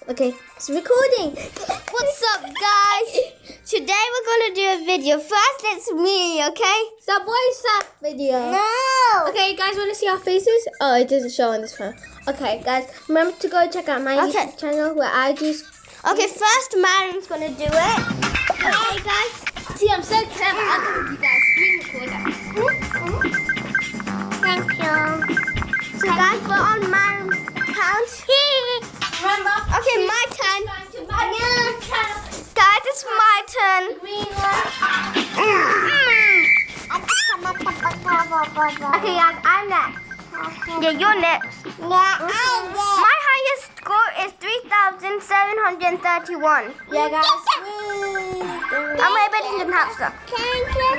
Okay, it's recording. What's up, guys? Today we're gonna do a video. First, it's me, okay? Subway Surf video. No. Okay, guys, want to see our faces? Oh, it doesn't show on this phone. Okay, guys, remember to go check out my YouTube channel where I do. Okay, first Mariam's gonna do it. Okay, guys. See, I'm so clever. I'll give you guys screen recorder. Thank you. So, guys, we're on Mariam's account. Remember? Okay, my turn. Guys, Guys, it's my turn. green one. Okay, guys, I'm next. Yeah, you're next. My highest score is 3,731. Yeah, guys. I'm way better than Hamster.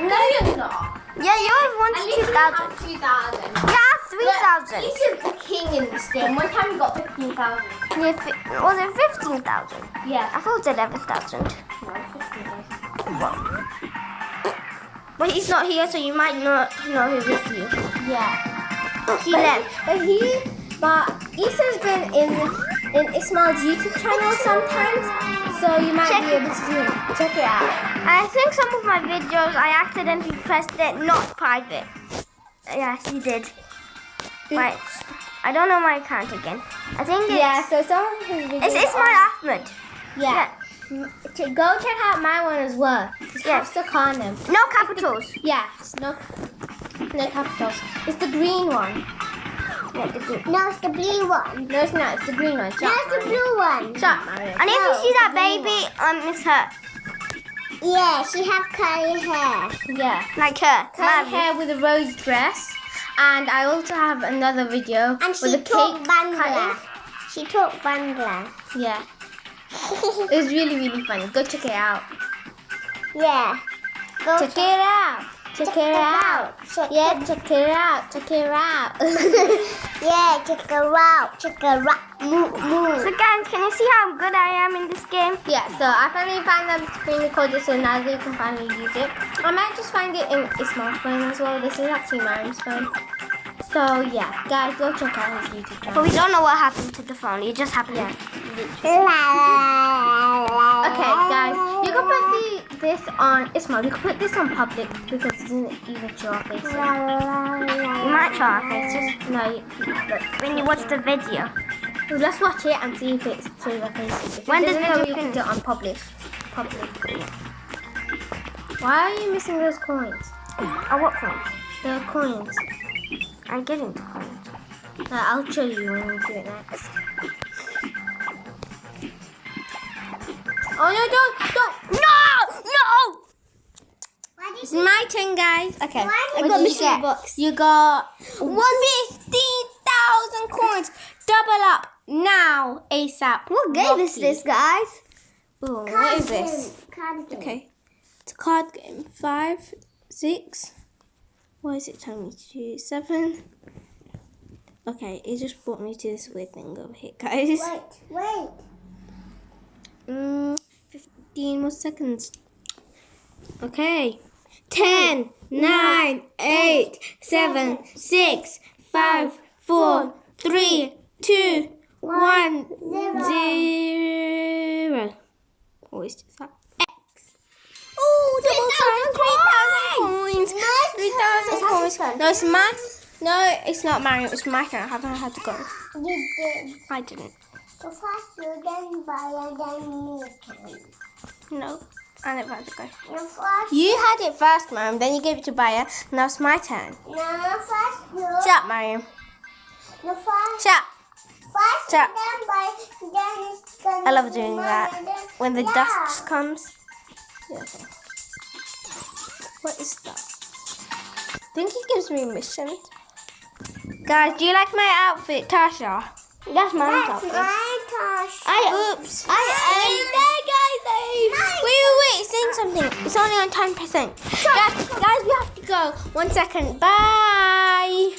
No, you're not. Yeah, yours wants 2,000. 2,000. Yeah, 3,000. This is the king in this game. One time we got 15,000. Yeah, was it 15,000? Yeah. I thought it was 11,000. No, 15,000. But he's not here, so you might not know who with you. Yeah. He left. But Issa's been in Ismail's YouTube channel sometimes, so you might be able to check it out. I think some of my videos, I accidentally pressed it not private. Yes, you did. Right. I don't know my account again. I think it's... Yeah, so some of his videos It's Ismail Ahmed. Yeah. Go check out my one as well. It's Hamster Khanum. No capitals. Yes, no capitals. It's the green one. Yeah, the green. No, it's the blue one. No, it's not. It's the green one. No, it's the blue one. Shut Mario. And if you see that baby, it's her. Yeah, she have curly hair. Yeah. Like her. Curly hair with a rose dress. And I also have another video And with she a cake talk Bangla. cutting. She talk Bangla. Yeah. It was really, really funny. Go check it out. Yeah. Go Check it out. Check it out. Yeah, check it out. Check it out. Yeah, check her out. Check her out. Moo, moo. So guys, can you see how good I am in this game? Yeah, so I finally found the screen recorder, so now you can finally use it. I might just find it in Ismail's phone as well. This is actually Mariam's phone. So yeah, guys, go check out his YouTube But channel. we don't know what happened to the phone. It just happened. Yeah. Okay, Okay, guys, you can put this on Ismail. You can put this on public because it doesn't even show our faces. You might show our faces No, when you watch the video. let's watch it and see if it shows our faces. If When it does doesn't, video you put finish? it on public. Why are you missing those coins? Oh, what coins? The coins. I'm getting the coins. I'll show you when we do it next. Oh no, don't! No! It's my turn, guys. Okay. Why I did got you mystery get? box. You got 15,000 coins. Double up now, ASAP. What game is this, guys? Ooh, what is this? Card game. Okay. It's a card game. 5, 6. What is it telling me to do? 7. Okay, it just brought me to this weird thing over here, guys. Wait. 15 more seconds. Okay. 10, 9, 8, 7, 6, 5, 4, 3, 2, 1, 0. What is that? X. Oh, 3,000 coins. 3,000 coins. No, it's mine. No, it's not Mario. It's my turn. I haven't had to go. You did. I didn't. So first you then buy and then me can. No, I never had to go. No, first. You had it first, Mariam. Then you gave it to Baya. Now it's my turn. No, first you. Shut up, Mariam. No, first. Shut up. First Shut you then buy, then it's gonna I love be doing mine that. and then- When the Yeah. dust comes. Yeah, okay. What is that? I think he gives me missions. Guys, do you like my outfit, Tasha? That's my That's outfit. my Tosh. Oops. Wait, saying something. It's only on 10%. Guys, we have to go. 1 second. Bye.